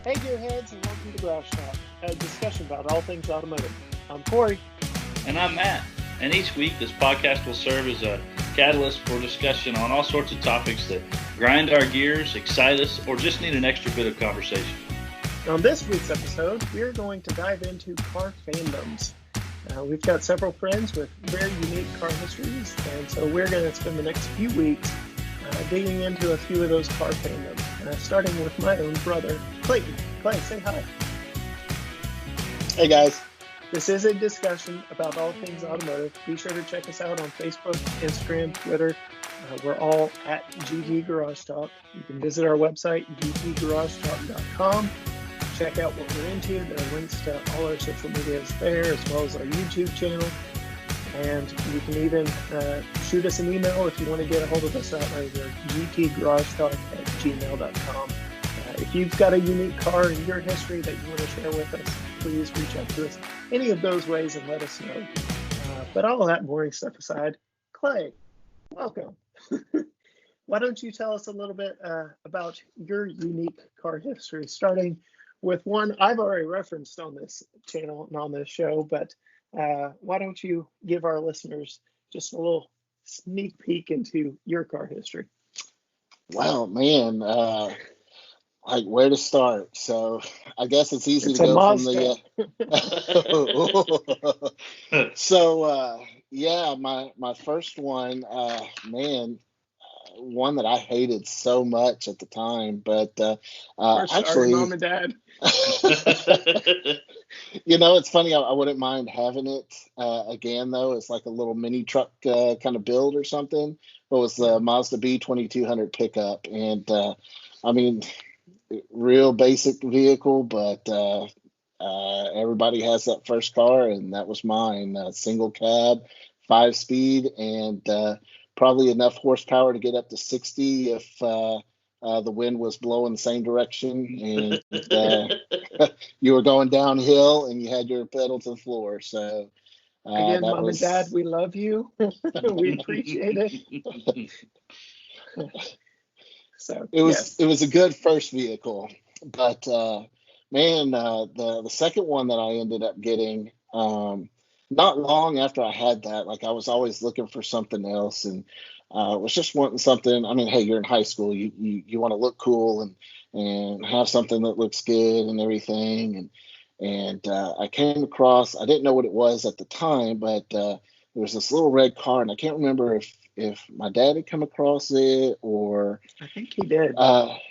Hey gearheads, and welcome to Garage Talk, a discussion about all things automotive. I'm Cory. And I'm Matt. And each week this podcast will serve as a catalyst for discussion on all sorts of topics that grind our gears, excite us, or just need an extra bit of conversation. On this week's episode, we're going to dive into car fandoms. We've got several friends with very unique car histories, and so we're going to spend the next few weeks digging into a few of those car fandoms, starting with my own brother, Clayton. Clay, say hi. Hey guys. This is a discussion about all things automotive. Be sure to check us out on Facebook, Instagram, Twitter. We're all at GG Garage Talk. You can visit our website, gggaragetalk.com. Check out what we're into. There are links to all our social medias there, as well as our YouTube channel. And you can even shoot us an email if you want to get a hold of us out right here, gtgaragetalk@gmail.com. If you've got a unique car in your history that you want to share with us, please reach out to us any of those ways and let us know. But all of that boring stuff aside, Clay, welcome. Why don't you tell us a little bit about your unique car history, starting with one I've already referenced on this channel and on this show, but why don't you give our listeners just a little sneak peek into your car history? Wow, man. Like where to start? So I guess it's easy It's to a go Mazda. from the. So yeah, my first one, man, one that I hated so much at the time, but We're sorry, actually, Mom and Dad. it's funny. I wouldn't mind having it again, though. It's like a little mini truck kind of build or something. It was the Mazda B2200 pickup, and I mean, real basic vehicle, but everybody has that first car, and that was mine. Single cab, 5-speed, and probably enough horsepower to get up to 60 if the wind was blowing the same direction, and you were going downhill, and you had your pedal to the floor. So again, Mom and Dad, we love you. We appreciate it. So it was a good first vehicle, but man, the second one that I ended up getting, not long after I had that, like I was always looking for something else, and was just wanting something. I mean, hey, you're in high school, you want to look cool and have something that looks good and everything, and I came across, I didn't know what it was at the time, but there was this little red car, and I can't remember if my dad had come across it or I think he did.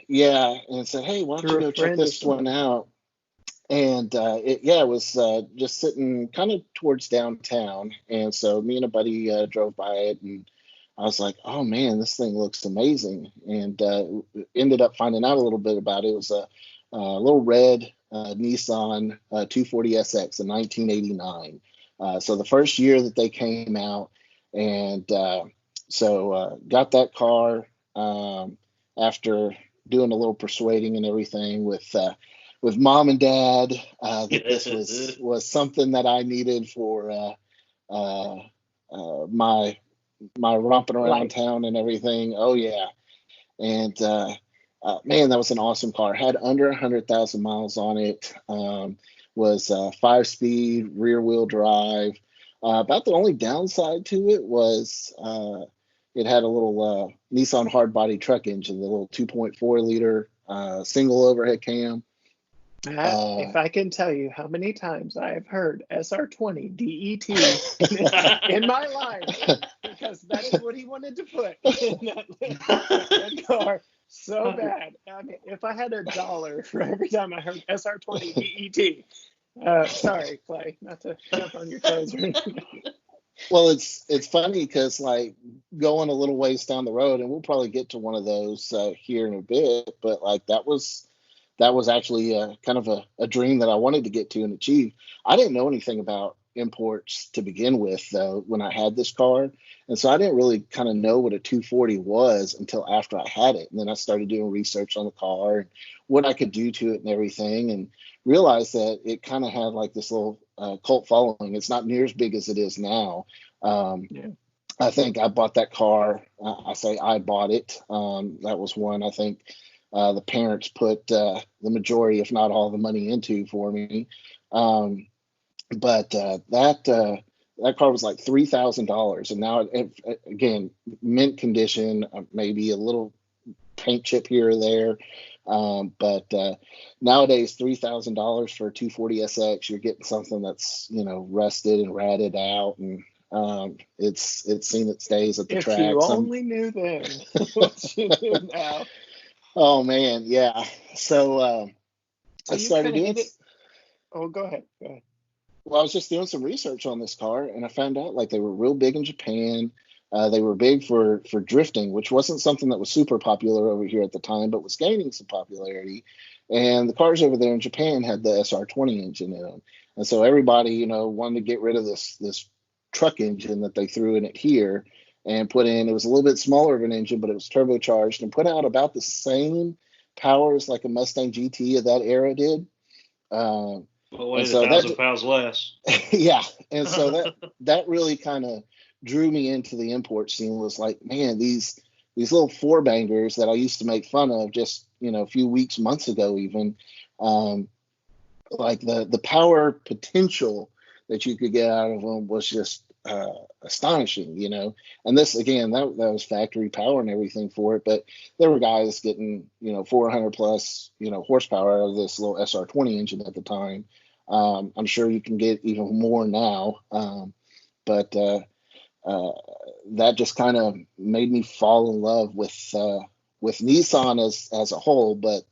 Yeah, and said, hey, why don't you go check this one out? And it was just sitting kind of towards downtown, and so me and a buddy drove by it, and I was like, oh man, this thing looks amazing, and ended up finding out a little bit about it. It was a little red Nissan 240SX in 1989. So the first year that they came out, and so got that car after doing a little persuading and everything with Mom and Dad that this was something that I needed for my romping around town and everything. Oh yeah, and man, that was an awesome car. Had under 100,000 miles on it. Was 5-speed rear wheel drive. About the only downside to it was it had a little Nissan hard body truck engine, the little 2.4 liter single overhead cam. If I can tell you how many times I have heard SR20 DET in my life, because that is what he wanted to put in that car so bad. I mean, if I had $1 for every time I heard SR20 DET, sorry, Clay, not to jump on your toes or anything. Well, it's funny because like going a little ways down the road, and we'll probably get to one of those here in a bit, but like that was actually kind of a dream that I wanted to get to and achieve. I didn't know anything about imports to begin with, though, when I had this car. And so I didn't really kind of know what a 240 was until after I had it. And then I started doing research on the car and what I could do to it and everything, and realized that it kind of had like this little cult following. It's not near as big as it is now. I think I bought that car. I say I bought it. That was one, I think, the parents put the majority, if not all, the money into for me. But that car was like $3,000, and now again, mint condition, maybe a little paint chip here or there. But nowadays, $3,000 for a 240 SX, you're getting something that's rusted and ratted out, and it's seen its days at the track. If you only knew then what you knew now. Oh man, yeah. So I started doing. Oh, go ahead. Well, I was just doing some research on this car, and I found out like they were real big in Japan. They were big for drifting, which wasn't something that was super popular over here at the time, but was gaining some popularity. And the cars over there in Japan had the SR20 engine in them, and so everybody, wanted to get rid of this truck engine that they threw in it here and put in. It was a little bit smaller of an engine, but it was turbocharged and put out about the same power as like a Mustang GT of that era did. But weighed 1,000 pounds less. Yeah, and so that really kind of drew me into the import scene. Was like, man, these little four bangers that I used to make fun of just a few months ago even, like the power potential that you could get out of them was just astonishing, And this again, that was factory power and everything for it, but there were guys getting 400 plus horsepower out of this little SR20 engine at the time. I'm sure you can get even more now, but that just kind of made me fall in love with Nissan as a whole, but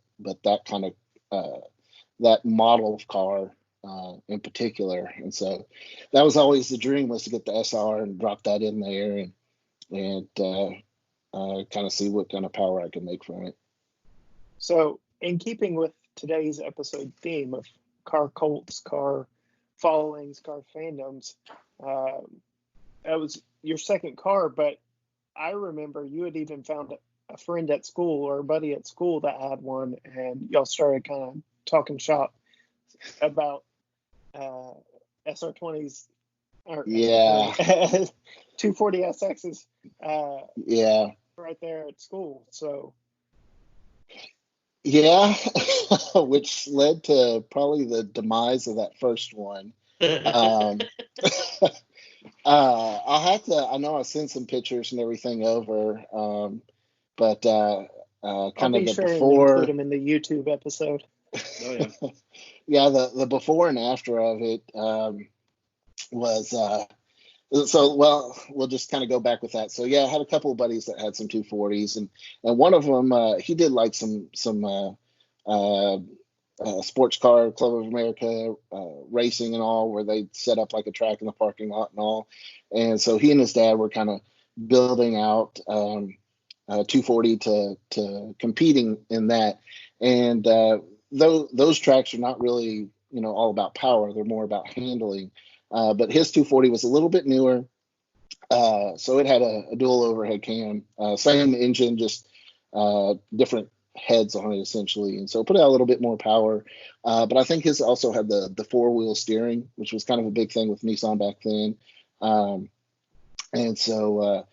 that kind of that model of car in particular. And so that was always the dream, was to get the SR and drop that in there and kind of see what kind of power I can make from it. So in keeping with today's episode theme of car cults, car followings, car fandoms, that was your second car, but I remember you had even found a friend at school or a buddy at school that had one, and y'all started kind of talking shop about SR20s, or yeah, 240 SXs, yeah, right there at school. So yeah, which led to probably the demise of that first one. I know I sent some pictures and everything over, but kind I'll of be the sure before. To include them in the YouTube episode. Oh yeah. Yeah, the before and after of it was so, well, we'll just kind of go back with that. So yeah, I had a couple of buddies that had some 240s, and one of them he did like some sports car, Club of America racing and all, where they set up like a track in the parking lot and all. And so he and his dad were kind of building out 240 to competing in that. And those tracks are not really, all about power. They're more about handling. But his 240 was a little bit newer. So it had a dual overhead cam, same engine, just different heads on it essentially, and so it put out a little bit more power, but I think his also had the four-wheel steering, which was kind of a big thing with Nissan back then. And so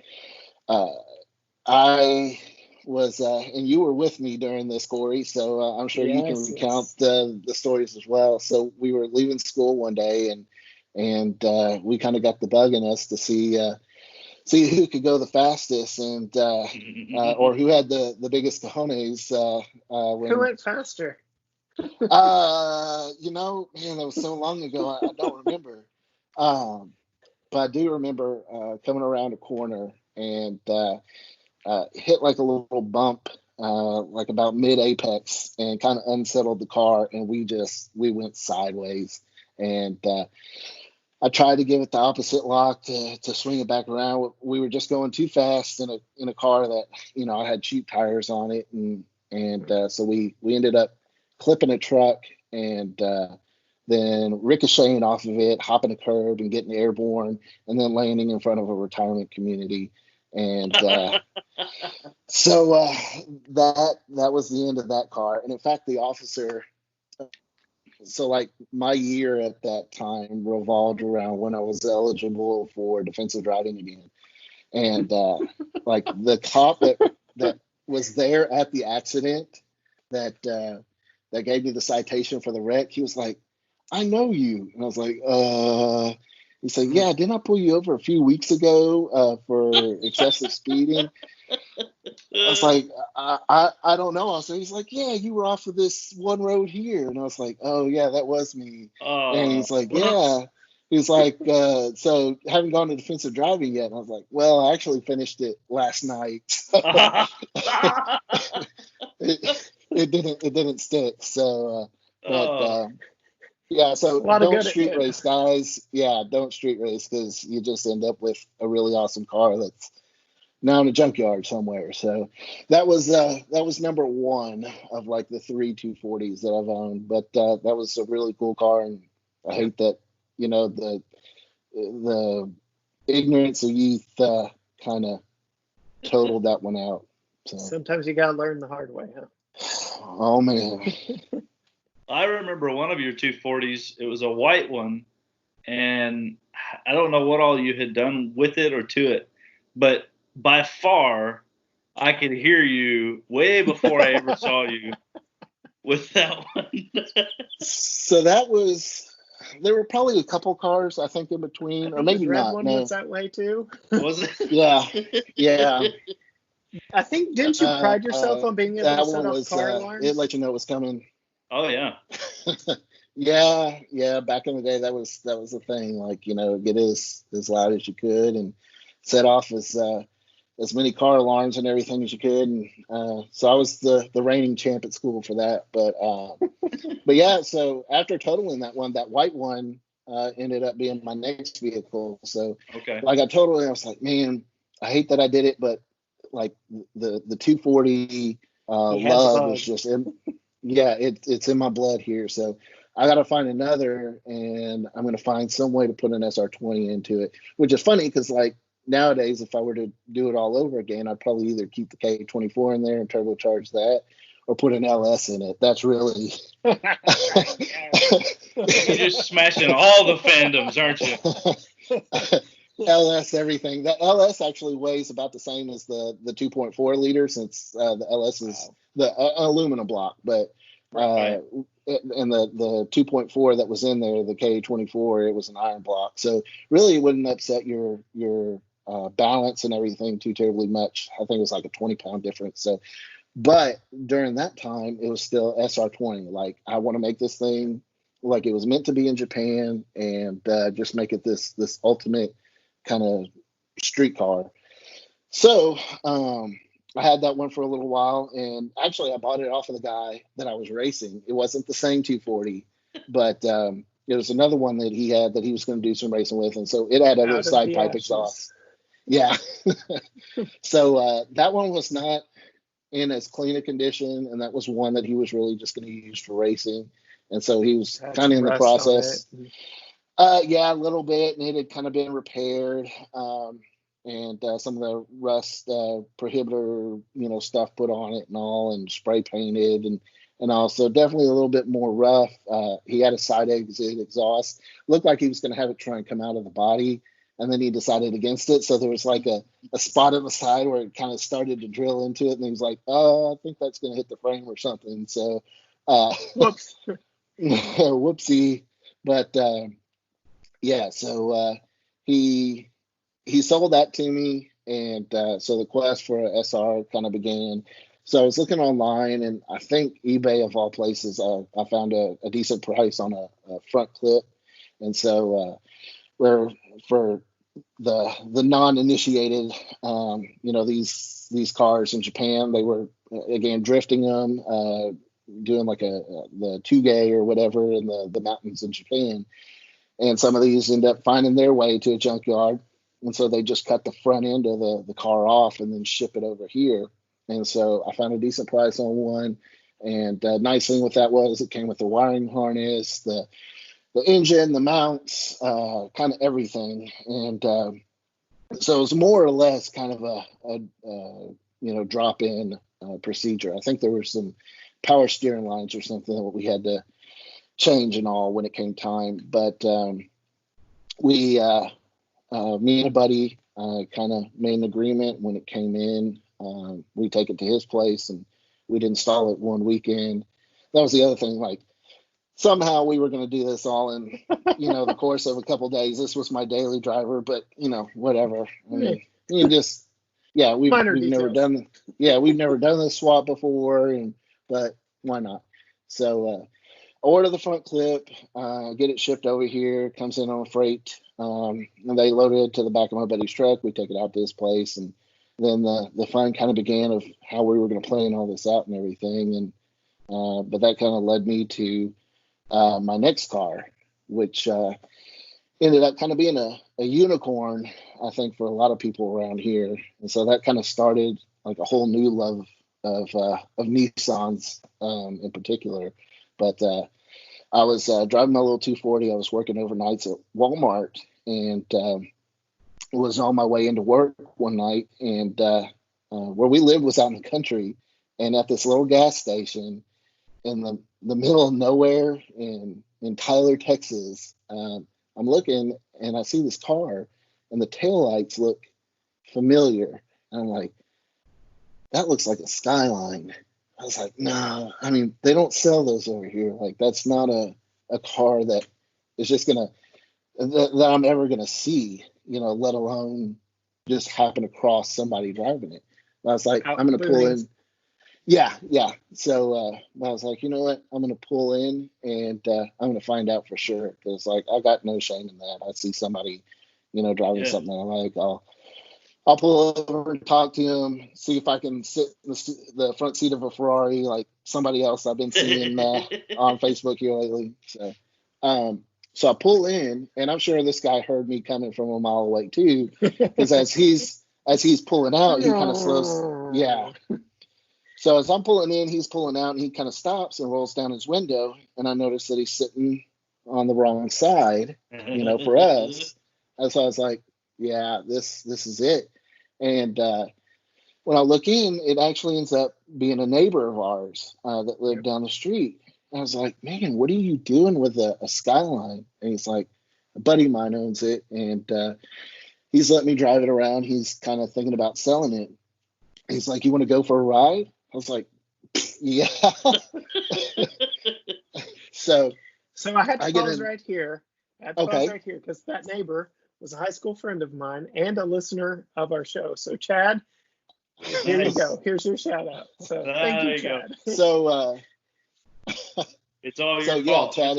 I was and you were with me during this, Cory, so I'm sure you can recount the stories as well. So we were leaving school one day, and we kind of got the bug in us to see who could go the fastest, and or who had the biggest cojones. Who went faster? Man, that was so long ago, I don't remember. But I do remember coming around a corner and hit like a little bump, like about mid apex, and kind of unsettled the car, and we went sideways. And I tried to give it the opposite lock to swing it back around. We were just going too fast in a car that, I had cheap tires on it. And so we ended up clipping a truck and then ricocheting off of it, hopping a curb and getting airborne, and then landing in front of a retirement community. And so that was the end of that car. And in fact, the officer, so like my year at that time revolved around when I was eligible for defensive driving again. And like the cop that was there at the accident that gave me the citation for the wreck, he was like, "I know you," and I was like, He said, "Yeah, didn't I pull you over a few weeks ago for excessive speeding?" I was like, I don't know. So he's like, "Yeah, you were off of this one road here," and I was like, "Oh yeah, that was me." And he's like, "Yeah." He's like, "So haven't gone to defensive driving yet?" And I was like, "Well, I actually finished it last night." It didn't stick. So, yeah. So don't street race, guys. Yeah, don't street race, because you just end up with a really awesome car that's now in a junkyard somewhere. So that was number one of like the 3 240s that I've owned. But that was a really cool car, and I hate that the ignorance of youth kind of totaled that one out. So sometimes you gotta learn the hard way, huh? Oh man. I remember one of your 240s. It was a white one, and I don't know what all you had done with it or to it, but by far, I could hear you way before I ever saw you with that one. So there were probably a couple cars, I think, in between, or maybe the red not. one no. was that way too. Was it? Yeah. I think, didn't you pride yourself on being able to set off car alarms? It let you know it was coming. Oh yeah. Yeah. Back in the day, that was the thing. Like, get as loud as you could and set off as many car alarms and everything as you could. And so I was the reigning champ at school for that. But yeah. So after totaling that one, that white one ended up being my next vehicle. So like I totaled it, I was like, man, I hate that I did it, but like the 240 love is just it's in my blood here. So I got to find another, and I'm going to find some way to put an SR20 into it, which is funny because like nowadays, if I were to do it all over again, I'd probably either keep the K24 in there and turbocharge that, or put an LS in it. That's really you're just smashing all the fandoms, aren't you? LS everything. The LS actually weighs about the same as the 2.4 liter, since the LS is the aluminum block, but and the 2.4 that was in there, the K24, it was an iron block. So really, it wouldn't upset your balance and everything too terribly much. I think it was like a 20-pound difference. So, but during that time, it was still SR20. Like, I want to make this thing like it was meant to be in Japan, and just make it this ultimate kind of street car. So I had that one for a little while, and actually I bought it off of the guy that I was racing. It wasn't the same 240, but it was another one that he had that he was going to do some racing with, and so it had a little side pipe exhaust. Yeah. So that one was not in as clean a condition, and that was one that he was really just going to use for racing, and so he was kind of in the process. Yeah, a little bit, and it had kind of been repaired, and some of the rust prohibitor, stuff put on it and all, and spray painted, and also definitely a little bit more rough. He had a side exit exhaust. Looked like he was going to have it try and come out of the body, and then he decided against it. So there was like a spot on the side where it kind of started to drill into it, and he was like, "Oh, I think that's going to hit the frame or something." So, whoops, whoopsie, but. Yeah, so he sold that to me, and so the quest for a SR kind of began. So I was looking online, and I think eBay, of all places, I found a decent price on a front clip. And so where for the non-initiated, these cars in Japan, they were again drifting them, doing like the Tugay or whatever in the mountains in Japan. And some of these end up finding their way to a junkyard. And so they just cut the front end of the car off and then ship it over here. And so I found a decent price on one. And nice thing with that was it came with the wiring harness, the engine, the mounts, kind of everything. And so it was more or less kind of a drop-in procedure. I think there were some power steering lines or something that we had to change and all when it came time, but me and a buddy kind of made an agreement when it came in. We take it to his place and we'd install it one weekend. That was the other thing. Like somehow we were going to do this all in, the course of a couple of days. This was my daily driver, but whatever. I mean, you just, we've never done, we've never done this swap before, but why not? So I order the front clip, get it shipped over here, comes in on a freight, and they loaded it to the back of my buddy's truck. We take it out to his place, and then the fun kind of began of how we were going to plan all this out and everything. And but that kind of led me to my next car, which ended up kind of being a unicorn, I think, for a lot of people around here. And so that kind of started like a whole new love of Nissans in particular. But I was driving my little 240. I was working overnights at Walmart, and was on my way into work one night. And where we lived was out in the country, and at this little gas station in the middle of nowhere in Tyler, Texas, I'm looking and I see this car, and the taillights look familiar. And I'm like, that looks like a Skyline. I was like, no, I mean, they don't sell those over here. Like, that's not a car that is just that I'm ever gonna see, let alone just happen across somebody driving it. And I was like, I'm gonna pull in. Yeah. So I was like, you know what? I'm gonna pull in, and I'm gonna find out for sure, because like I got no shame in that. I see somebody, driving something I like, I'll pull over and talk to him, see if I can sit in the front seat of a Ferrari like somebody else I've been seeing on Facebook here lately. So I pull in, and I'm sure this guy heard me coming from a mile away too, because as he's pulling out, he kind of slows. Yeah. So as I'm pulling in, he's pulling out, and he kind of stops and rolls down his window, and I notice that he's sitting on the wrong side, for us. And so I was like, yeah, this is it. And when I look in, it actually ends up being a neighbor of ours that lived down the street. And I was like, man, what are you doing with a Skyline? And he's like, a buddy of mine owns it, and he's let me drive it around. He's kind of thinking about selling it. He's like, you want to go for a ride? I was like, yeah. So I had to pause right here. Because that neighbor was a high school friend of mine and a listener of our show. So Chad, here you go. Here's your shout out. So thank you, Chad. So it's all your fault. Chad.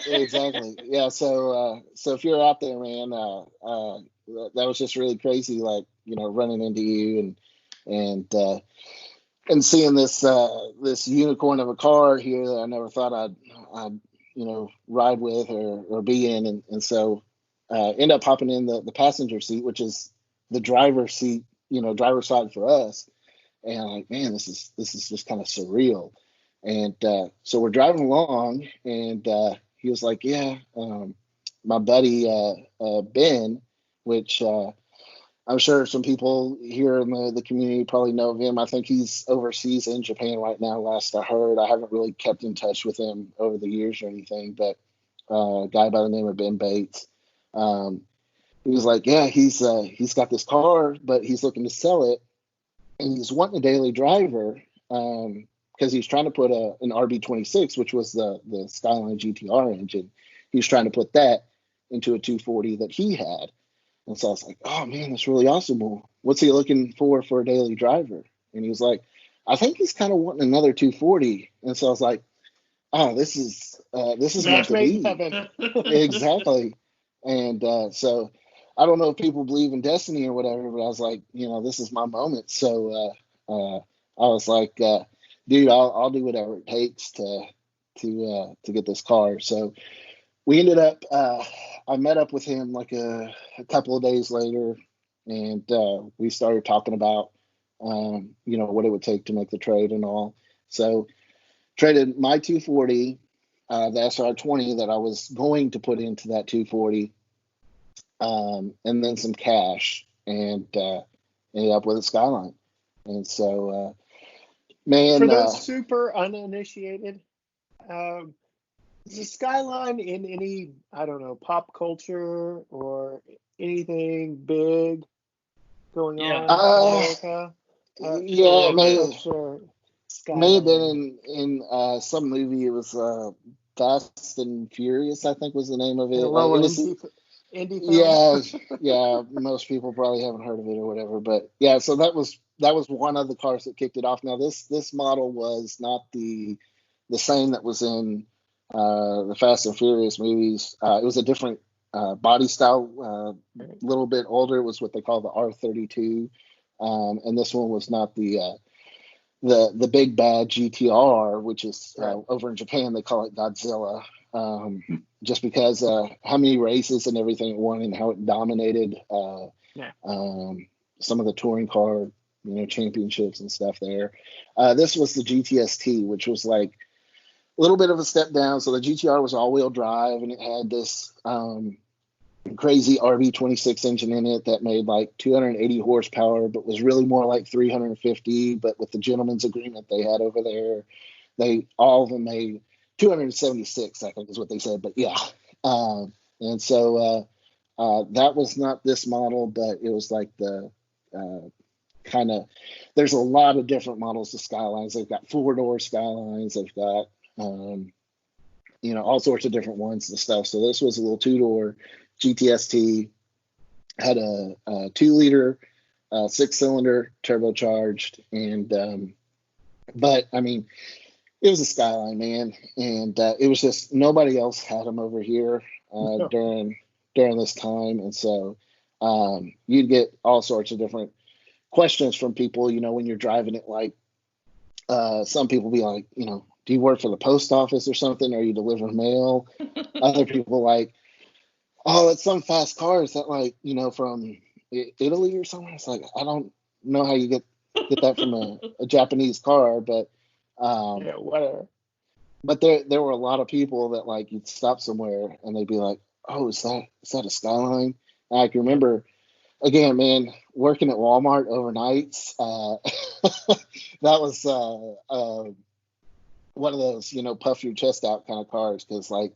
Exactly. Yeah. So if you're out there, man, that was just really crazy. Like, running into you and seeing this unicorn of a car here that I never thought I'd ride with or be in, and so end up hopping in the passenger seat, which is the driver's seat, driver's side for us. And I'm like, man, this is just kind of surreal. And so we're driving along, and he was like, yeah, my buddy Ben, which I'm sure some people here in the community probably know of him. I think he's overseas in Japan right now, last I heard. I haven't really kept in touch with him over the years or anything, but a guy by the name of Ben Bates. He was like, yeah, he's got this car, but he's looking to sell it, and he's wanting a daily driver because he's trying to put an RB26, which was the Skyline GTR engine. He's trying to put that into a 240 that he had. And so I was like, oh man, that's really awesome. Well, what's he looking for a daily driver? And he was like, I think he's kind of wanting another 240. And so I was like, oh, this is meant to be. Exactly. And so I don't know if people believe in destiny or whatever, but I was like, this is my moment. So I was like, dude, I'll do whatever it takes to get this car. So we ended up, I met up with him like a couple of days later, and we started talking about, what it would take to make the trade and all. So traded my 240, the SR20 that I was going to put into that 240, and then some cash, and ended up with a Skyline. And so, man. For those super uninitiated, is the Skyline in any, I don't know, pop culture or anything big going on in America? Yeah, it may have Skyline. been in some movie. It was Fast and Furious, I think was the name of it. A It little was, indie film. yeah, yeah. Most people probably haven't heard of it or whatever, but yeah. So that was one of the cars that kicked it off. Now this model was not the same that was in the Fast and Furious movies. It was a different body style, a little bit older. It was what they call the R32, and this one was not the big bad GTR, which is over in Japan they call it Godzilla, just because how many races and everything it won and how it dominated some of the touring car championships and stuff there. This was the GTST, which was like a little bit of a step down. So the GTR was all-wheel drive, and it had this crazy RB26 engine in it that made like 280 horsepower, but was really more like 350. But with the gentleman's agreement they had over there, all of them made 276, I think is what they said. But yeah, and so that was not this model, but it was like the kind of. There's a lot of different models of Skylines. They've got 4-door Skylines. They've got all sorts of different ones and stuff. So this was a little 2-door GTST, had a 2-liter 6-cylinder turbocharged, and but I mean it was a Skyline, man, and it was just nobody else had them over here during this time, and so you'd get all sorts of different questions from people, when you're driving it, like some people be like, do you work for the post office or something? Are you delivering mail? Other people like, oh, it's some fast cars that from Italy or something. It's like, I don't know how you get that from a Japanese car, but whatever. But there were a lot of people that like you'd stop somewhere and they'd be like, oh, is that a Skyline? And I can remember, again, man, working at Walmart overnights. That was one of those, puff your chest out kind of cars, because like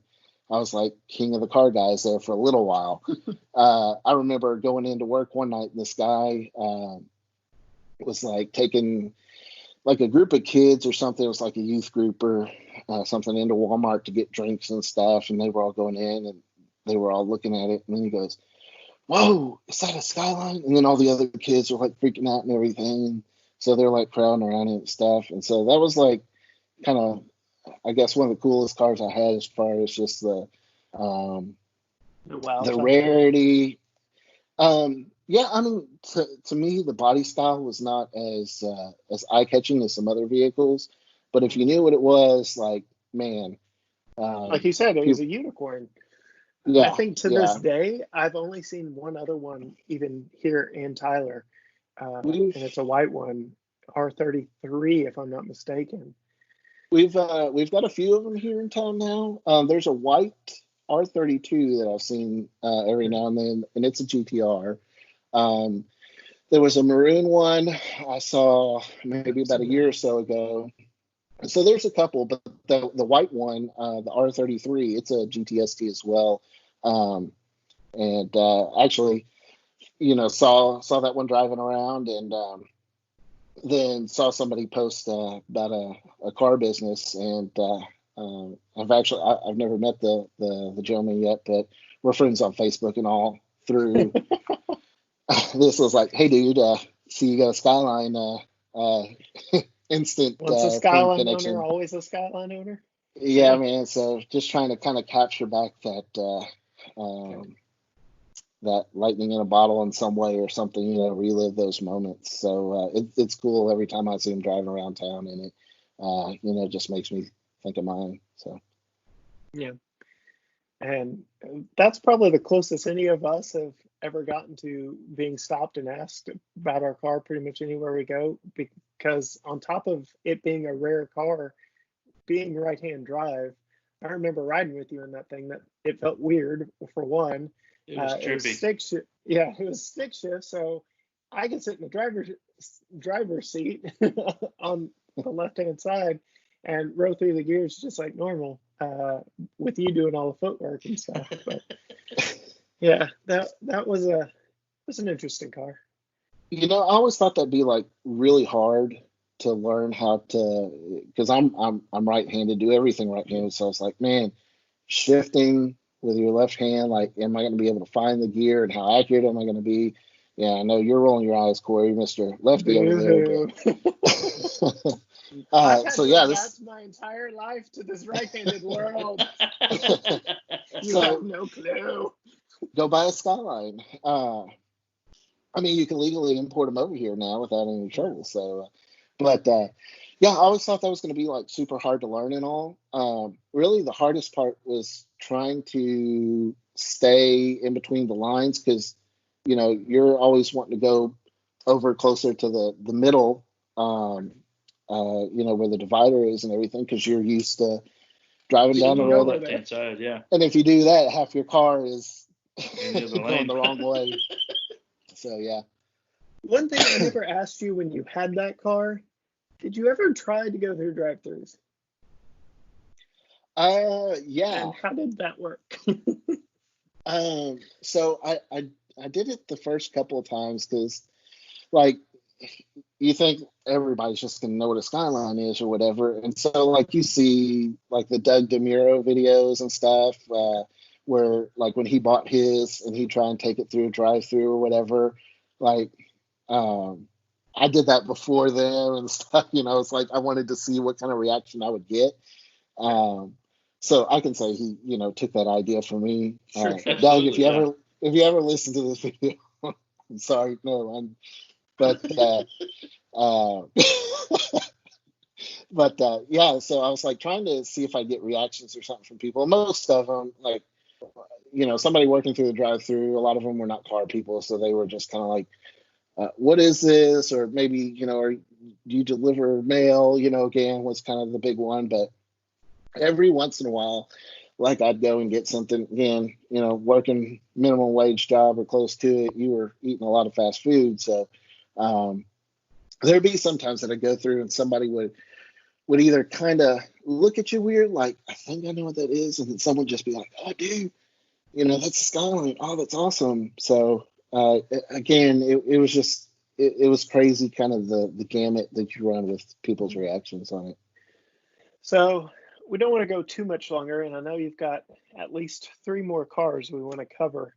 I was like king of the car guys there for a little while. I remember going into work one night and this guy was like taking like a group of kids or something. It was like a youth group or something into Walmart to get drinks and stuff, and they were all going in and they were all looking at it, and then he goes, whoa, is that a Skyline? And then all the other kids were like freaking out and everything. So they're like crowding around it and stuff. And so that was like kind of, I guess, one of the coolest cars I had as far as just the rarity. Yeah, I mean, to me, the body style was not as eye-catching as some other vehicles. But if you knew what it was, like, man. Like you said, it was a unicorn. Yeah, I think to this day, I've only seen one other one, even here in Tyler, and it's a white one, R33, if I'm not mistaken. We've got a few of them here in town now. There's a white R32 that I've seen every now and then, and it's a GTR. There was a maroon one I saw maybe about a year or so ago. So there's a couple, but the white one, the R33, it's a GTST as well. And actually, saw that one driving around, and then saw somebody post about a car business, and I've never met the gentleman yet, but we're friends on Facebook and all through. This was like, hey dude, see you got a Skyline, instant once a Skyline connection. owner, always a Skyline owner. Yeah, man. So just trying to kind of capture back that that lightning in a bottle in some way or something, relive those moments. So it's cool every time I see him driving around town, and it just makes me think of mine. So yeah, and that's probably the closest any of us have ever gotten to being stopped and asked about our car pretty much anywhere we go, because on top of it being a rare car, being right-hand drive, I remember riding with you in that thing, that it felt weird for one. It was trippy. It was stick shift. Yeah, it was stick shift, so I could sit in the driver's seat on the left-hand side and row through the gears just like normal, with you doing all the footwork and stuff. But yeah, that was an interesting car. I always thought that'd be like really hard to learn how to, because I'm right-handed, do everything right-handed. So I was like, man, shifting with your left hand, like, am I going to be able to find the gear, and how accurate am I going to be? Yeah, I know you're rolling your eyes, Corey, Mr. Lefty over there, but I've had so to yeah, adapt my entire life to this right-handed world. You so have no clue. go buy a Skyline. I mean, you can legally import them over here now without any trouble. So, but yeah, I always thought that was going to be like super hard to learn and all. Really, the hardest part was trying to stay in between the lines, because you're always wanting to go over closer to the middle, where the divider is and everything, because you're used to driving down the On the road. left-hand side, yeah. And if you do that, half your car is In the other going lane. the wrong way. So yeah. One thing I never asked you when you had that car, did you ever try to go through drive-thrus? Yeah. And how did that work? So I did it the first couple of times, because like you think everybody's just gonna know what a Skyline is or whatever, and so like you see like the Doug DeMuro videos and stuff, where like when he bought his and he try and take it through a drive-through or whatever, like I did that before them and stuff. It's like I wanted to see what kind of reaction I would get. So I can say he, took that idea from me. Sure. Doug, if you ever listen to this video, I'm sorry, no, but yeah. So I was like trying to see if I get reactions or something from people. Most of them, like, somebody working through the drive-through. A lot of them were not car people, so they were just kind of like, what is this? Or maybe, or do you deliver mail? Again, was kind of the big one. But every once in a while, like I'd go and get something, again, working minimum wage job or close to it. You were eating a lot of fast food. So there'd be sometimes that I'd go through and somebody would either kind of look at you weird, like, I think I know what that is. And then someone just be like, oh, dude, that's a Skyline. Oh, that's awesome. So again, it was just, it was crazy, kind of the gamut that you run with people's reactions on it. So we don't want to go too much longer, and I know you've got at least 3 more cars we want to cover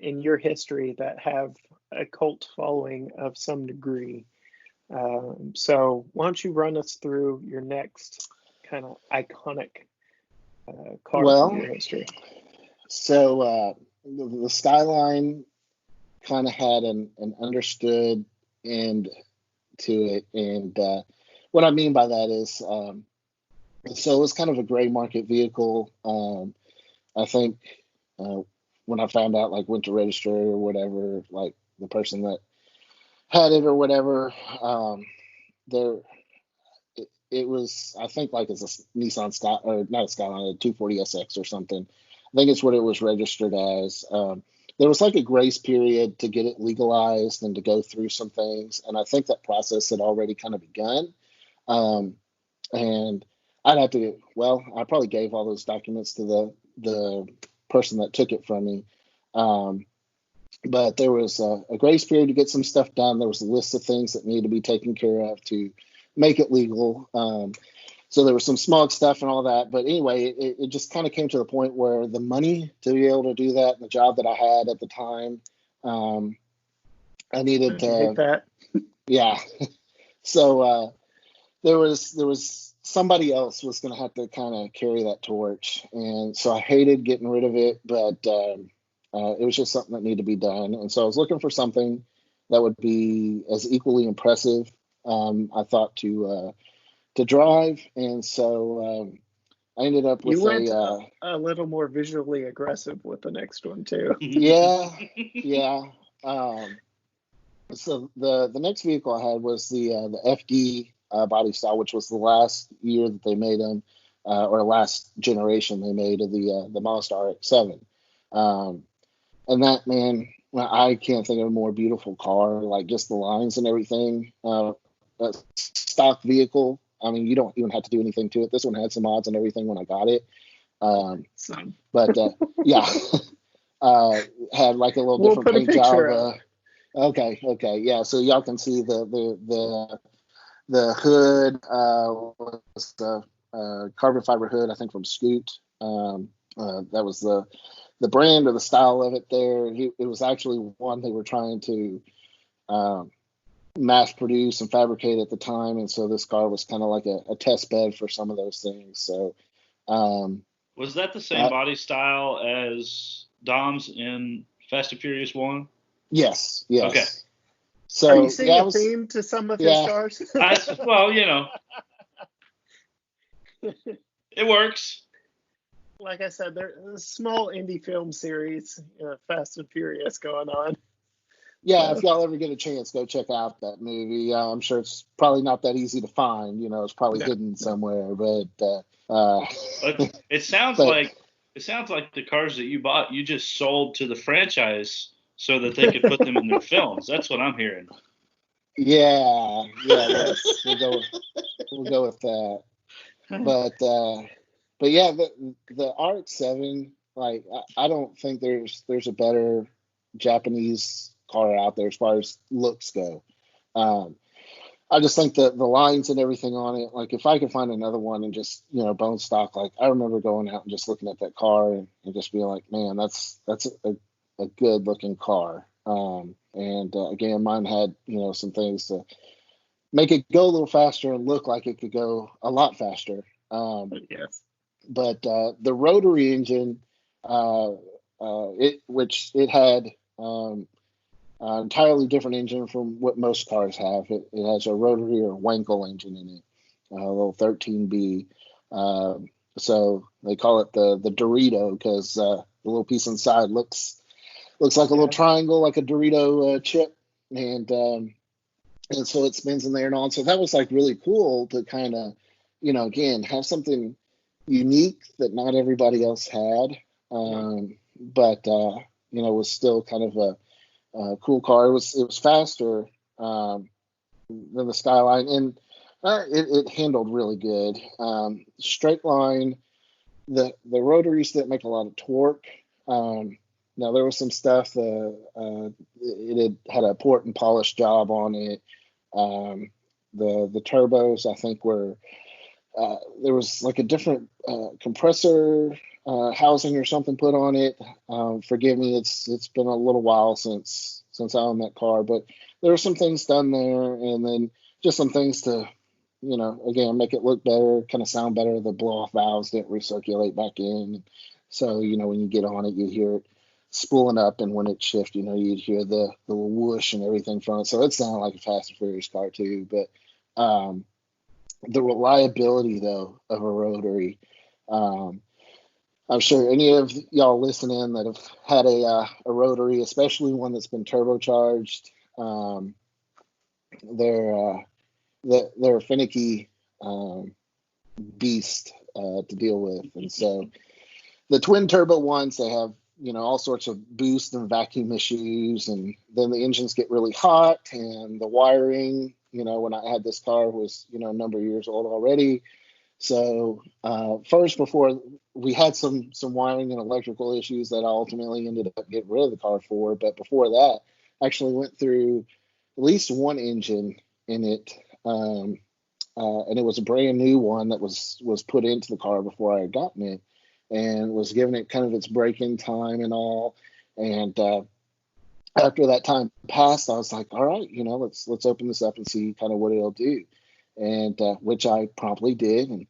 in your history that have a cult following of some degree. So why don't you run us through your next kind of iconic car from your history? So the Skyline kind of had an understood end to it, and what I mean by that is, so it was kind of a gray market vehicle. I think when I found out, like, went to register or whatever, like the person that had it or whatever, there it was, I think, like, it's a Nissan Sky, or not a Skyline, a 240SX or something. I think it's what it was registered as. There was like a grace period to get it legalized and to go through some things, and I think that process had already kind of begun. And I'd have to, I probably gave all those documents to the person that took it from me. But there was a grace period to get some stuff done. There was a list of things that needed to be taken care of to make it legal. So there was some small stuff and all that. But anyway, it just kind of came to the point where the money to be able to do that, and the job that I had at the time, I needed to. Yeah. So there was somebody else was going to have to kind of carry that torch, and so I hated getting rid of it, but it was just something that needed to be done. And so I was looking for something that would be as equally impressive, I thought, to drive. And so I ended up with a little more visually aggressive with the next one too. Yeah. So the next vehicle I had was the FD body style, which was the last year that they made them, or last generation they made of the Mazda RX-7. And that, man, I can't think of a more beautiful car, like just the lines and everything. A stock vehicle. I mean, you don't even have to do anything to it. This one had some mods and everything when I got it. But yeah, had like a little different paint job. Okay, yeah. So y'all can see the hood was the carbon fiber hood, I think from Scoot. That was the brand or the style of it there. It was actually one they were trying to mass produce and fabricate at the time, and so this car was kind of like a test bed for some of those things. So was that the same body style as Dom's in Fast and Furious 1? Yes. Okay. So are you seeing a theme to some of his cars? Well, it works. Like I said, there's a small indie film series, Fast and Furious, going on. Yeah, if y'all ever get a chance, go check out that movie. I'm sure it's probably not that easy to find. It's probably hidden somewhere. But it sounds like the cars that you bought, you just sold to the franchise so that they could put them in their films. That's what I'm hearing. Yeah. We'll go with that. But yeah, the RX-7, like I don't think there's a better Japanese car out there as far as looks go. I just think that the lines and everything on it, like if I could find another one and just bone stock, like I remember going out and just looking at that car and just being like, man, that's a good looking car. And again, mine had some things to make it go a little faster and look like it could go a lot faster. Yes. But the rotary engine, it had entirely different engine from what most cars have. It has a rotary or Wankel engine in it, a little 13B. So they call it the Dorito because the little piece inside looks like a little triangle, like a Dorito chip, and so it spins in there and all. So that was like really cool to kind of, again, have something unique that not everybody else had, but was still kind of a cool car. It was faster than the Skyline, and it handled really good. Straight line, the rotaries didn't make a lot of torque. Now there was some stuff. It had a port and polish job on it. The turbos, I think, were there was like a different compressor housing or something put on it. Forgive me, it's been a little while since I owned that car, but there were some things done there, and then just some things to, again, make it look better, kind of sound better. The blow off valves didn't recirculate back in, so when you get on it, you hear it spooling up, and when it shifts, you'd hear the little whoosh and everything from it. So it sounded like a Fast and Furious car too, but the reliability though of a rotary, I'm sure any of y'all listening that have had a rotary, especially one that's been turbocharged, they're a finicky beast to deal with. And so the twin turbo ones, they have all sorts of boost and vacuum issues, and then the engines get really hot, and the wiring, when I had this car was a number of years old already. So first, before we had some wiring and electrical issues that I ultimately ended up getting rid of the car for, but before that, I actually went through at least one engine in it, and it was a brand new one that was put into the car before I had gotten it, and was giving it kind of its break-in time and all. And after that time passed, I was like, all right, let's open this up and see kind of what it'll do, and which I promptly did, and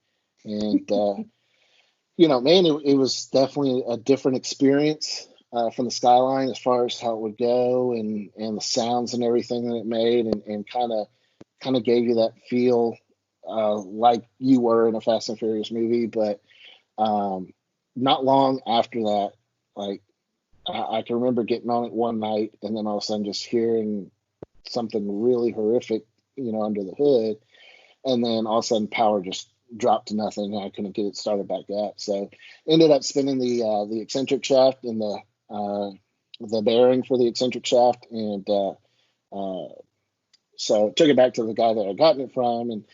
man, it was definitely a different experience from the Skyline as far as how it would go, and the sounds and everything that it made, and kind of gave you that feel like you were in a Fast and Furious movie. But not long after that, like I can remember getting on it one night, and then all of a sudden just hearing something really horrific, under the hood, and then all of a sudden power just dropped to nothing, and I couldn't get it started back up. So ended up spinning the eccentric shaft and the bearing for the eccentric shaft, and so took it back to the guy that I gotten it from, and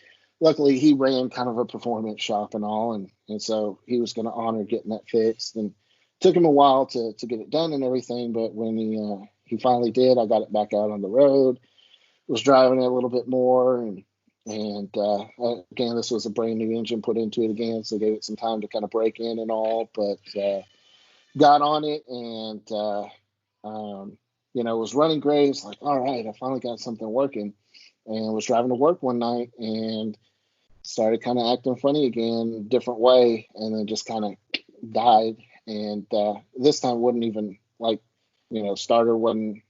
luckily he ran kind of a performance shop and all, and so he was going to honor getting that fixed, and took him a while to get it done and everything. But when he finally did. I got it back out on the road, was driving it a little bit more, and again, this was a brand new engine put into it again, so gave it some time to kind of break in and all, but got on it, and was running great. It's like, all right, I finally got something working, and was driving to work one night and started kind of acting funny again, different way, and then just kind of died. And this time wouldn't even starter wasn't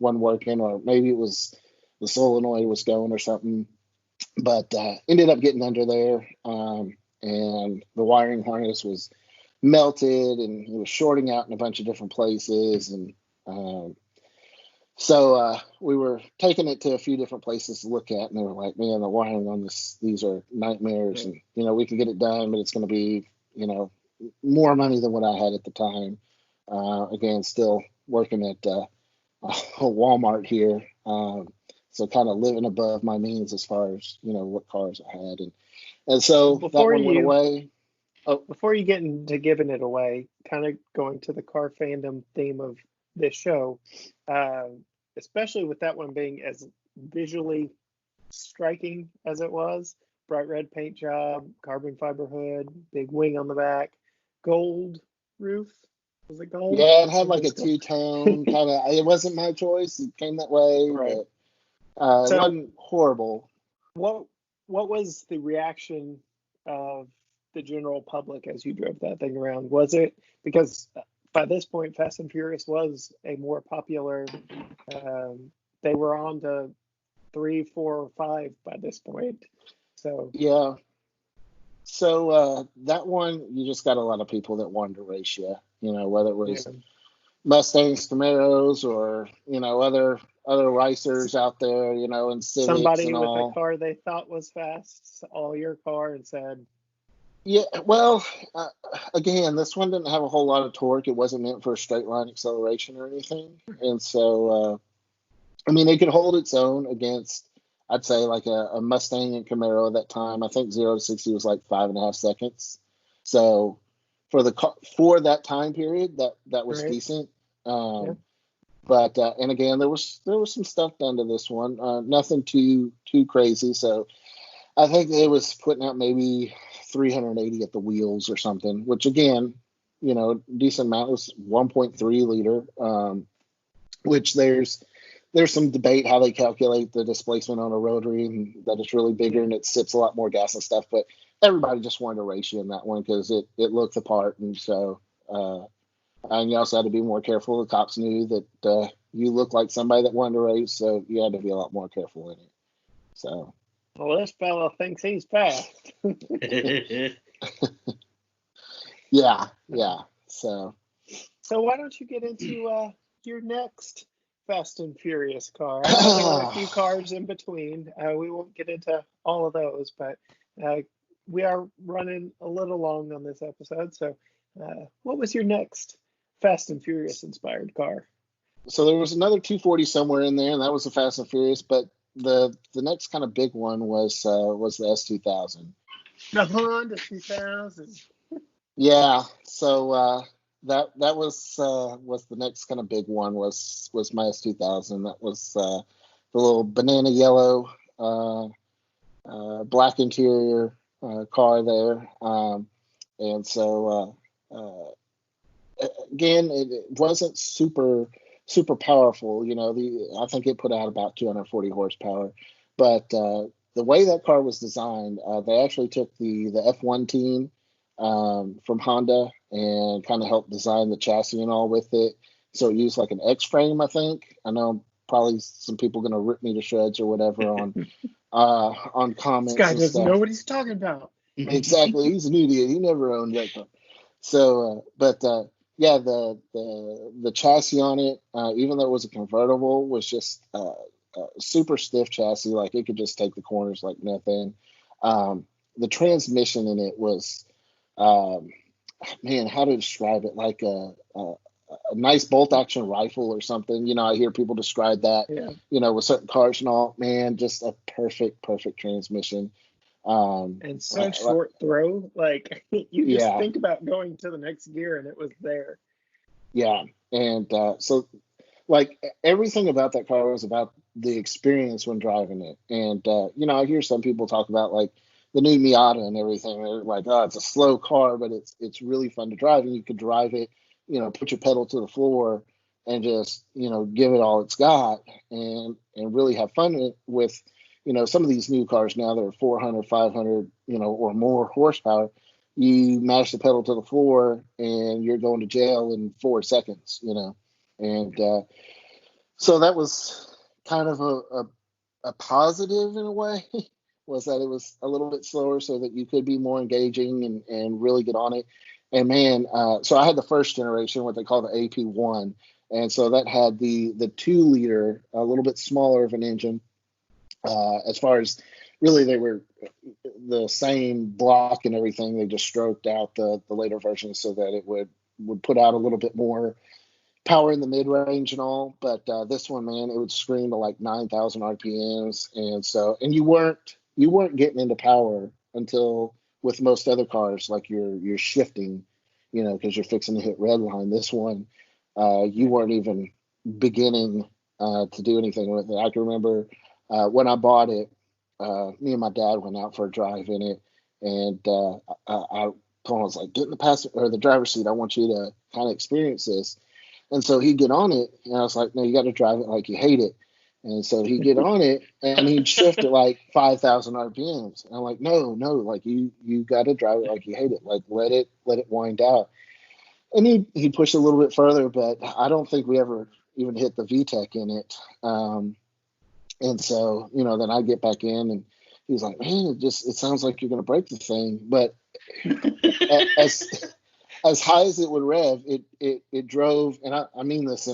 working, or maybe it was the solenoid was going or something. But ended up getting under there, and the wiring harness was melted, and it was shorting out in a bunch of different places, and so we were taking it to a few different places to look at, and they were like, man, the wiring on these are nightmares, and we can get it done, but it's going to be more money than what I had at the time. Again, still working at Walmart here, so kind of living above my means as far as what cars I had, and so that one went away. Before you get into giving it away, kind of going to the car fandom theme of this show, especially with that one being as visually striking as it was, bright red paint job, carbon fiber hood, big wing on the back, gold roof. Was it gold? Yeah, it had like a two-tone kind of. It wasn't my choice. It came that way, right. But it wasn't horrible. What was the reaction of the general public as you drove that thing around? Was it because by this point Fast and Furious was a more popular, they were on to 3, 4, or 5 by this point, so yeah, so that one, you just got a lot of people that wanted to race you, whether it was Mustangs, Camaros, or other racers out there, in Civics somebody and with all. a car they thought was fast, all your car, and said, yeah, well, again, this one didn't have a whole lot of torque. It wasn't meant for a straight line acceleration or anything. And so, it could hold its own against, I'd say, like a Mustang and Camaro at that time. I think 0 to 60 was like 5.5 seconds. So for that time period, that was right. decent. But and again, there was some stuff done to this one. Nothing too crazy. So I think it was putting out maybe 380 at the wheels or something, which again, decent amount. Was 1.3 liter, which there's some debate how they calculate the displacement on a rotary, and that it's really bigger and it sips a lot more gas and stuff. But everybody just wanted to race you in that one because it looked the part, and so and you also had to be more careful. The cops knew that you looked like somebody that wanted to race, so you had to be a lot more careful in it. So. Well, this fella thinks he's fast. Yeah. So why don't you get into your next Fast and Furious car? I know there were a few cars in between. We won't get into all of those, but we are running a little long on this episode. So what was your next Fast and Furious inspired car? So there was another 240 somewhere in there, and that was the Fast and Furious, but the next kind of big one was the S2000. The Honda 2000. Yeah, so that was the next kind of big one was my S2000. That was the little banana yellow, black interior car there, and so again, it wasn't super powerful. I think it put out about 240 horsepower, but the way that car was designed, they actually took the F1 team from Honda and kind of helped design the chassis and all with it. So it used like an X frame, I think. I know probably some people going to rip me to shreds or whatever on comments. This guy doesn't know what he's talking about. Exactly, he's an idiot. He never owned that car. So, yeah, the chassis on it, even though it was a convertible, was just a super stiff chassis. Like it could just take the corners like nothing. The transmission in it was, man, how to describe it? Like a nice bolt action rifle or something. I hear people describe that, with certain cars and all. Man, just a perfect transmission. And so short throw, like you just think about going to the next gear and it was there. Yeah, and so like everything about that car was about the experience when driving it. And I hear some people talk about like the new Miata and everything. They're like, oh, it's a slow car, but it's really fun to drive, and you could drive it, put your pedal to the floor and just give it all it's got, and really have fun with some of these new cars now that are 400, 500, or more horsepower. You mash the pedal to the floor and you're going to jail in 4 seconds, and so that was kind of a positive in a way, was that it was a little bit slower so that you could be more engaging and really get on it. And man, so I had the first generation, what they call the AP1. And so that had the 2-liter, a little bit smaller of an engine. As far as really, they were the same block and everything. They just stroked out the later version so that it would put out a little bit more power in the mid-range and all. But this one, man, it would scream to like 9,000 RPMs. And you weren't getting into power until, with most other cars, like you're shifting, because you're fixing to hit red line. This one, you weren't even beginning to do anything with it. I can remember when I bought it, me and my dad went out for a drive in it, and I told him, I was like, get in the passenger or the driver's seat. I want you to kind of experience this. And so he'd get on it, and I was like, no, you got to drive it like you hate it. And so he'd get on it, and he'd shift at like 5,000 RPMs. And I'm like, no, like you got to drive it like you hate it. Like let it wind out. And he pushed a little bit further, but I don't think we ever even hit the VTEC in it. And so, then I get back in, and he's like, man, it sounds like you're going to break the thing. But as high as it would rev, it drove, and I mean this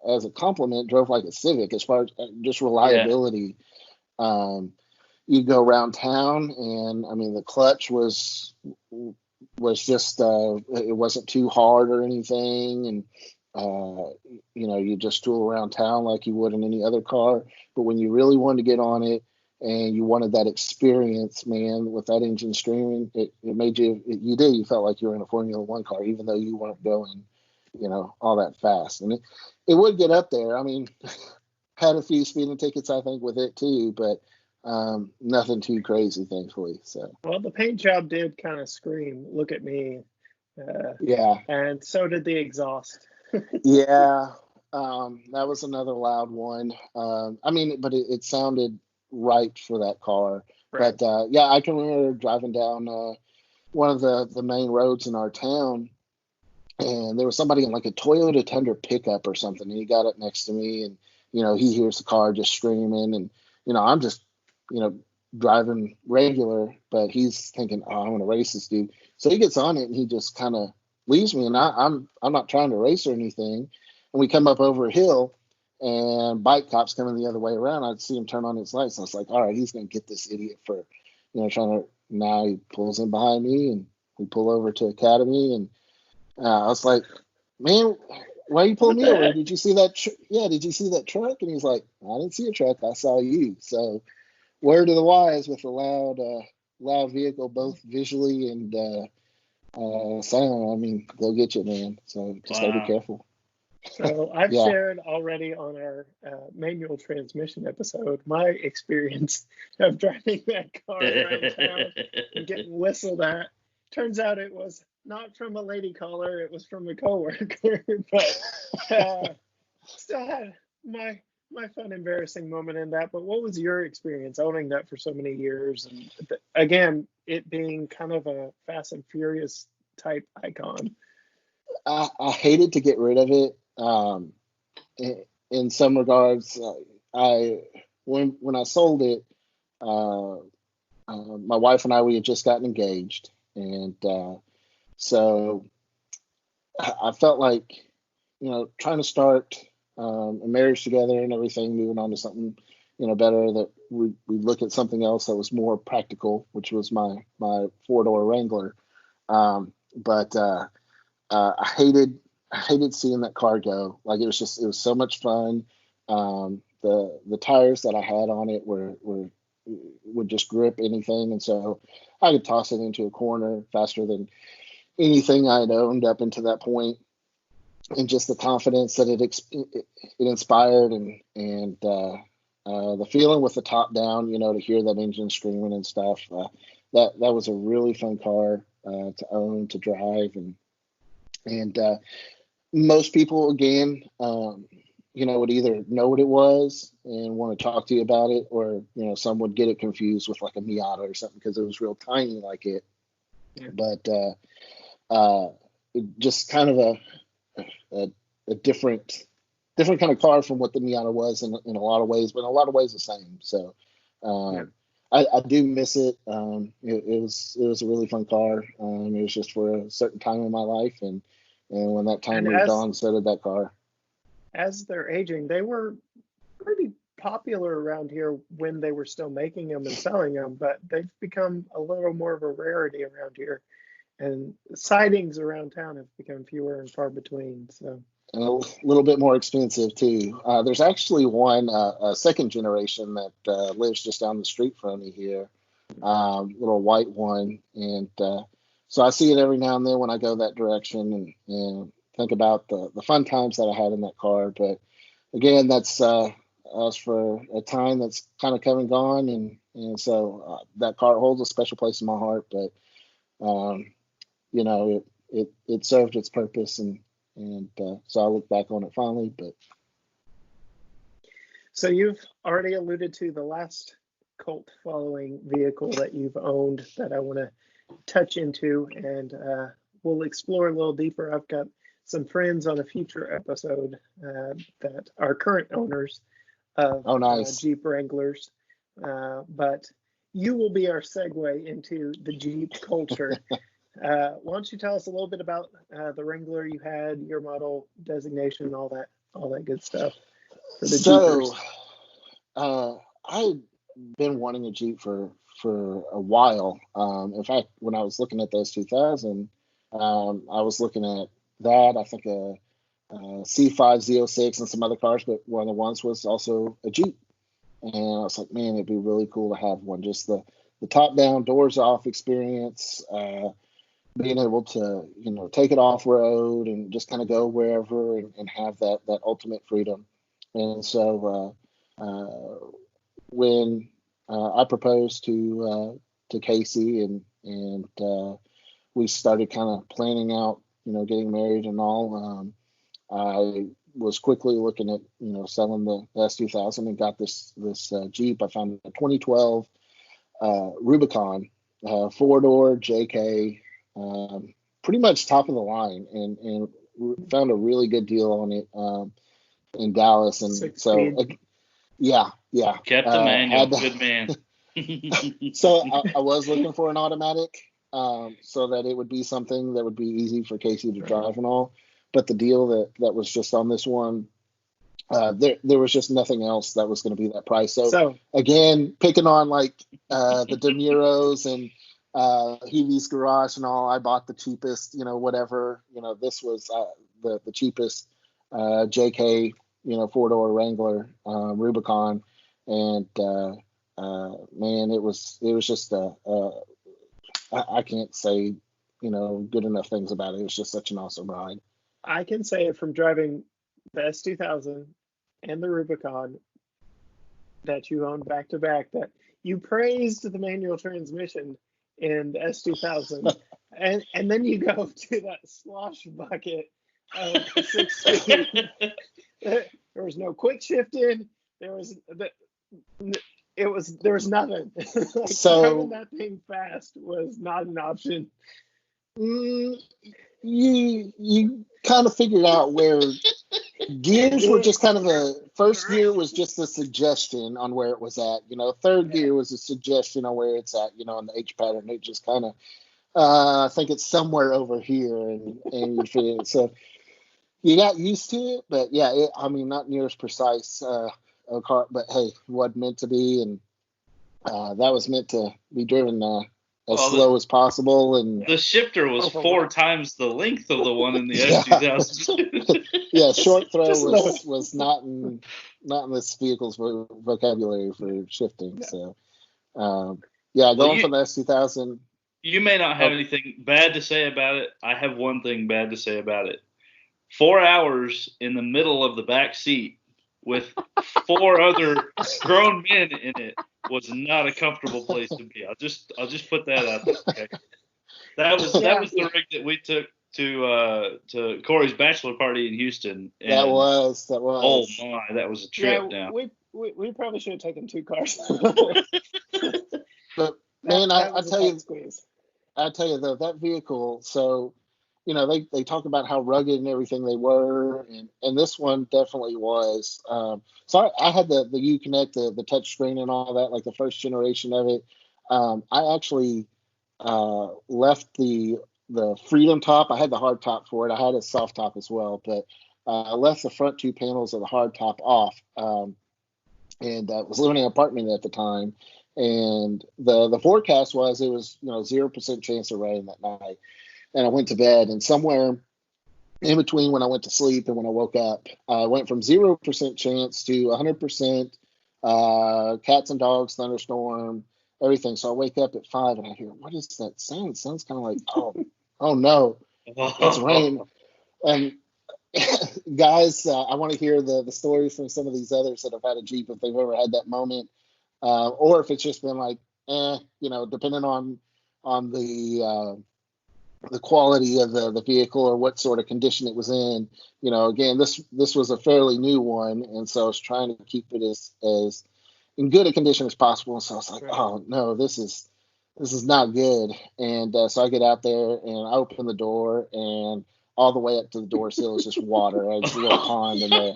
as a compliment, drove like a Civic as far as just reliability. Yeah. You go around town, and I mean the clutch was just it wasn't too hard or anything, and you just tool around town like you would in any other car. But when you really wanted to get on it and you wanted that experience, man, with that engine screaming, it made you felt like you were in a Formula One car, even though you weren't going, all that fast. And it would get up there. I mean, had a few speeding tickets, I think, with it too, but nothing too crazy, thankfully. So. Well, the paint job did kind of scream, look at me. Yeah. And so did the exhaust. Yeah. That was another loud one. But it sounded right for that car. Right. But I can remember driving down one of the main roads in our town, and there was somebody in like a Toyota Tundra pickup or something, and he got up next to me, and he hears the car just screaming, and I'm just driving regular, but he's thinking, oh, I'm gonna race this dude. So he gets on it, and he just kind of leaves me, and I'm not trying to race or anything. And we come up over a hill, and bike cops coming the other way around. I'd see him turn on his lights. And I was like, all right, he's going to get this idiot for, trying to. Now he pulls in behind me, and we pull over to Academy. And I was like, man, why are you pulling me over? Did you see that? Did you see that truck? And he's like, I didn't see a truck. I saw you. So word to the wise with a loud vehicle, both visually and sound. I mean, they'll get you, man. So just gotta be careful. So I've shared already on our manual transmission episode my experience of driving that car around town and getting whistled at. Turns out it was not from a lady caller, it was from a coworker. But still had my fun, embarrassing moment in that. But what was your experience owning that for so many years? And again, it being kind of a Fast and Furious type icon. I hated to get rid of it. In some regards, when I sold it, my wife and we had just gotten engaged, and so I felt like trying to start a marriage together and everything, moving on to something better, that we look at something else that was more practical, which was my 4-door Wrangler. But I hated seeing that car go. Like it was so much fun. The tires that I had on it would just grip anything, and so I could toss it into a corner faster than anything I had owned up until that point. and just the confidence that it inspired, and the feeling with the top down, to hear that engine screaming and stuff. That was a really fun car to own, to drive, and most people, again, would either know what it was and want to talk to you about it, or some would get it confused with like a Miata or something because it was real tiny like it. Yeah. But just kind of a different kind of car from what the Miata was in a lot of ways, but in a lot of ways the same. So yeah. I do miss it. It was a really fun car. It was just for a certain time in my life, and when that time moved on, so did that car. As they're aging, they were pretty popular around here when they were still making them and selling them, but they've become a little more of a rarity around here, and sightings around town have become fewer and far between. So. And a little bit more expensive too. There's actually one, a second generation that lives just down the street from me here, little white one, and so I see it every now and then when I go that direction, and think about the fun times that I had in that car. But again, that's us for a time that's kind of come and gone, and so that car holds a special place in my heart. But it served its purpose, and so I look back on it fondly. But so you've already alluded to the last cult following vehicle that you've owned that I want to touch into, and we'll explore a little deeper. I've got some friends on a future episode that are current owners of Jeep Wranglers, but you will be our segue into the Jeep culture. Why don't you tell us a little bit about the Wrangler you had, your model designation, all that good stuff for the Jeepers? I've been wanting a Jeep for a while. In fact, when I was looking at the S2000, I was looking at that. I think a C5 Z06 and some other cars, but one of the ones was also a Jeep. And I was like, man, it'd be really cool to have one. Just the top down, doors off experience, being able to, take it off road and just kind of go wherever and have that ultimate freedom. And so when I proposed to Casey and we started kind of planning out, getting married and all, I was quickly looking at, selling the S2000 and got this Jeep. I found a 2012 Rubicon, 4-door JK, pretty much top of the line, and found a really good deal on it in Dallas. And yeah. Kept the manual, good man. So I was looking for an automatic, so that it would be something that would be easy for Casey to drive and all. But the deal that was just on this one, there was just nothing else that was going to be that price. So again, picking on like the DeMuros and Heavy's Garage and all, I bought the cheapest, whatever. This was the cheapest JK, 4-door Wrangler Rubicon, and man, it was just I can't say good enough things about it. It was just such an awesome ride. I can say it from driving the S2000 and the Rubicon that you owned back to back, that you praised the manual transmission in the S2000, and then you go to that slosh bucket of 6-speed. There was no quick shifting. There was nothing. Driving that thing fast was not an option. You kind of figured out where gears were just kind of first gear was just a suggestion on where it was at. Third gear was a suggestion on where it's at. On the H pattern, it just kind of I think it's somewhere over here, and you figure it. So you got used to it, but yeah, not near as precise a car, but hey, it wasn't meant to be, and that was meant to be driven as slow as possible. And the shifter was 4 times the length of the one in the S2000. Yeah, short throw was not in this vehicle's vocabulary for shifting. So going from the S2000. You may not have anything bad to say about it. I have one thing bad to say about it. 4 hours in the middle of the back seat with 4 other grown men in it was not a comfortable place to be. I'll just put that out there. Okay? That was the rig that we took to Corey's bachelor party in Houston. And that was. Oh my, that was a trip. Yeah, we probably should have taken 2 cars. But man, I tell you though, that vehicle. So, they talk about how rugged and everything they were, and this one definitely was. So I had the Uconnect, the touch screen and all that, like the first generation of it. I actually left the Freedom top. I had the hard top for it. I had a soft top as well, but I left the front 2 panels of the hard top off. And I was living in an apartment at the time, and the forecast was it was 0% chance of rain that night. And I went to bed, and somewhere in between when I went to sleep and when I woke up, I went from 0% chance to 100%, cats and dogs, thunderstorm, everything. So I wake up at 5 and I hear, what is that sound? It sounds kind of like, oh no, it's rain. And guys, I want to hear the stories from some of these others that have had a Jeep, if they've ever had that moment, or if it's just been like, depending on the quality of the vehicle or what sort of condition it was in. Again, this was a fairly new one, and so I was trying to keep it as in good a condition as possible. And so I was like, oh no, this is not good. And so I get out there and I open the door, and all the way up to the door sill is just water. There's a little pond in there.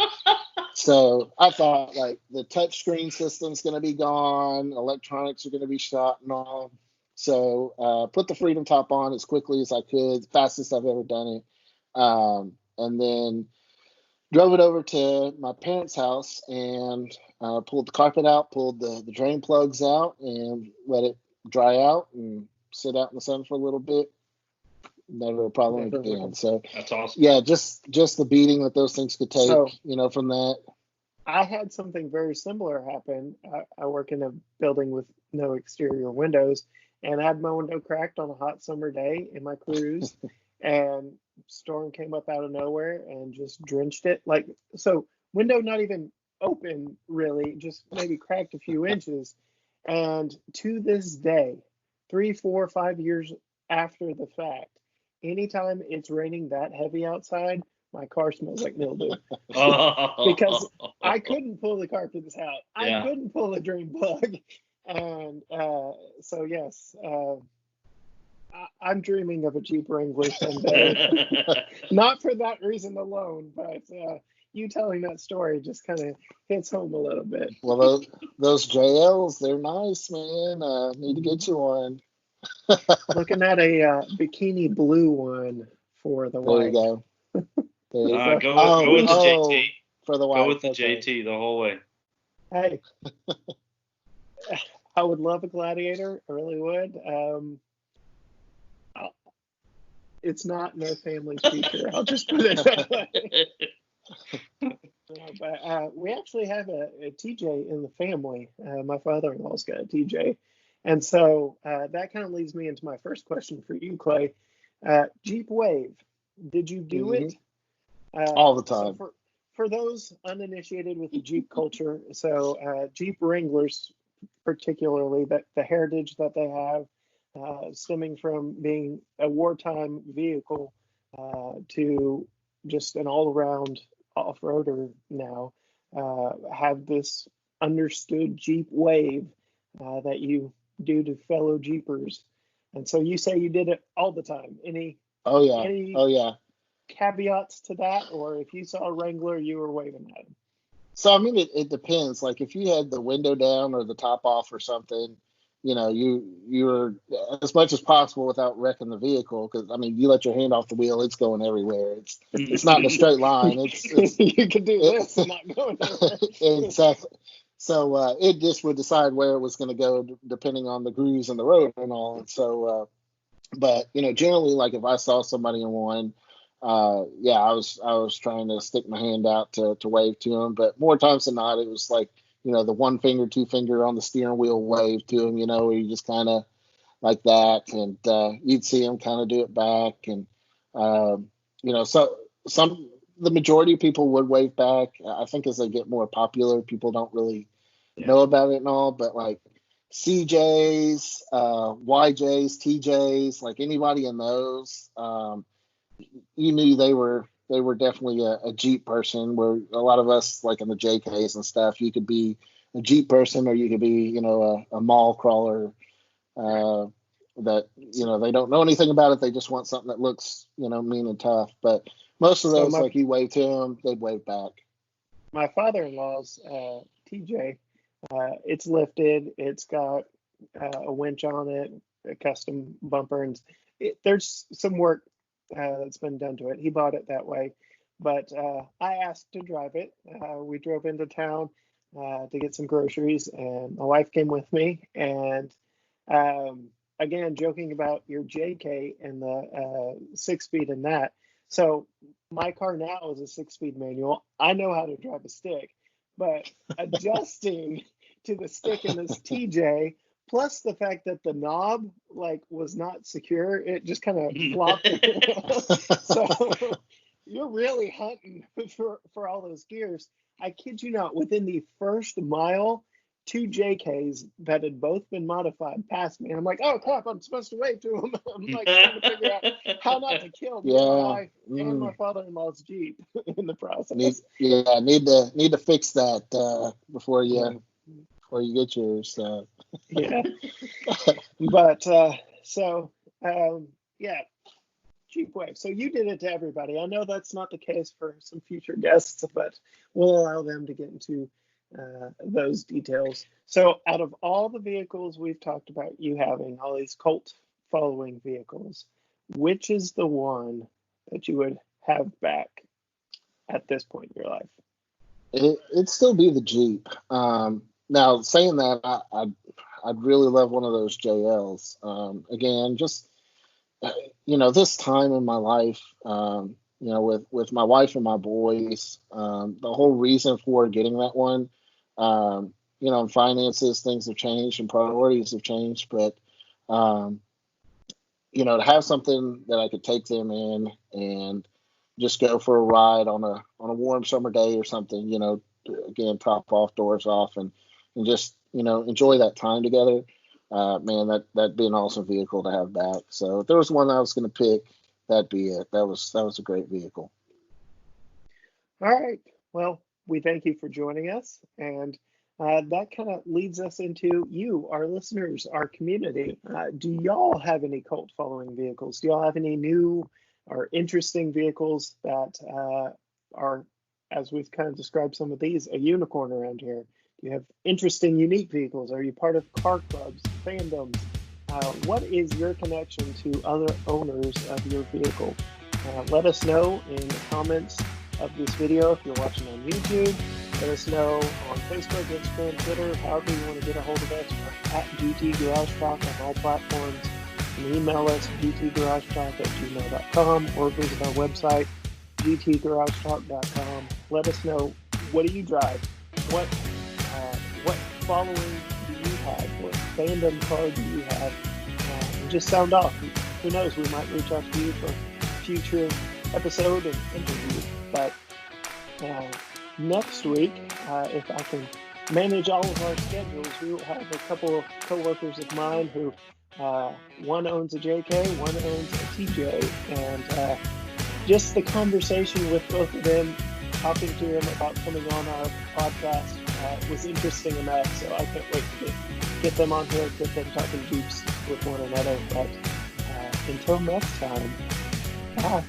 So I thought, like, the touch screen system's going to be gone, electronics are going to be shot and all. So put the Freedom top on as quickly as I could, fastest I've ever done it. And then drove it over to my parents' house and pulled the carpet out, pulled the drain plugs out, and let it dry out and sit out in the sun for a little bit. Never a problem again. So that's awesome. Yeah, just the beating that those things could take, from that. I had something very similar happen. I work in a building with no exterior windows, and I had my window cracked on a hot summer day in my cruise, and storm came up out of nowhere and just drenched it. So window not even open really, just maybe cracked a few inches. And to this day, 3, 4, 5 years after the fact, anytime it's raining that heavy outside, my car smells like mildew. Because I couldn't pull the carpets out. I couldn't pull the drain plug. And so, yes, I'm dreaming of a Jeep Wrangler someday. Not for that reason alone, but you telling that story just kind of hits home a little bit. Well, those JLs, they're nice, man. Need to get you one. Looking at a bikini blue one for the wife. There you go. Go with the JT. For the wife. Go with the JT the whole way. Hey, I would love a Gladiator. I really would. It's not in our family's future. I'll just put it that way. But we actually have a TJ in the family. My father-in-law's got a TJ. And so that kind of leads me into my first question for you, Clay. Jeep Wave, did you do it? All the time. So for those uninitiated with the Jeep culture, so Jeep Wranglers, particularly, that the heritage that they have, stemming from being a wartime vehicle to just an all-around off-roader now, have this understood Jeep Wave that you do to fellow Jeepers. And so you say you did it all the time. Any caveats to that, or if you saw a Wrangler, you were waving at him? So I mean, it depends. Like if you had the window down or the top off or something, you were as much as possible without wrecking the vehicle, because I mean, you let your hand off the wheel, it's going everywhere. It's not in a straight line. It's you can do this and not going anywhere. Exactly. So it just would decide where it was going to go depending on the grooves in the road and all. And so, but generally, like if I saw somebody in one, I was trying to stick my hand out to wave to them. But more times than not, it was like the 1 finger, 2 finger on the steering wheel wave to them. Where you just kind of like that, and you'd see them kind of do it back, and so the majority of people would wave back. I think as they get more popular, people don't really know about it and all. But like CJs, YJs, TJs, like anybody in those, you knew they were definitely a Jeep person. Where a lot of us, like in the JKs and stuff, you could be a Jeep person or you could be, a mall crawler. That they don't know anything about it. They just want something that looks mean and tough. But most of those, like you wave to them, they'd wave back. My father-in-law's TJ, it's lifted. It's got a winch on it, a custom bumper, and there's some work that's been done to it. He bought it that way, but I asked to drive it. We drove into town to get some groceries, and my wife came with me. And again, joking about your JK and the 6-speed and that. So my car now is a 6-speed manual. I know how to drive a stick, but adjusting to the stick in this TJ, plus the fact that the knob was not secure, it just kind of flopped. So you're really hunting for all those gears. I kid you not, within the first mile, 2 JKs that had both been modified passed me. And I'm like, oh crap, I'm supposed to wave to them. I'm trying to figure out how not to kill my wife and my father-in-law's Jeep in the process. Need to fix that before you get yours. Yeah. But Jeep Wave. So you did it to everybody. I know that's not the case for some future guests, but we'll allow them to get into those details. So out of all the vehicles we've talked about you having, all these cult following vehicles, which is the one that you would have back at this point in your life? It'd still be the Jeep. Now, saying that, I'd really love one of those JLs. Again, just this time in my life, with my wife and my boys, the whole reason for getting that one, finances, things have changed and priorities have changed, but to have something that I could take them in and just go for a ride on a warm summer day or something, again, top off, doors off, and just enjoy that time together. Man, that'd be an awesome vehicle to have back. So if there was one I was going to pick, that'd be it. That was a great vehicle. All right. Well, we thank you for joining us, and that kind of leads us into you, our listeners, our community. Do y'all have any cult following vehicles? Do y'all have any new or interesting vehicles that are, as we've kind of described some of these, a unicorn around here? Do you have interesting, unique vehicles? Are you part of car clubs, fandoms? What is your connection to other owners of your vehicle? Let us know in the comments of this video if you're watching on YouTube. Let us know on Facebook, Instagram, Twitter, however you want to get a hold of us. We're at GT Garage Talk on all platforms. You can email us gtgaragetalk@gmail.com or visit our website, gtgaragetalk.com. Let us know, what do you drive? What following do you have? What fandom car do you have? And just sound off. Who knows? We might reach out to you for a future episode and interview. But next week, if I can manage all of our schedules, we will have a couple of coworkers of mine who one owns a JK, one owns a TJ, and just the conversation with both of them, talking to them about coming on our podcast was interesting enough. So I can't wait to get them on here, get them talking Jeeps with one another. But until next time, bye.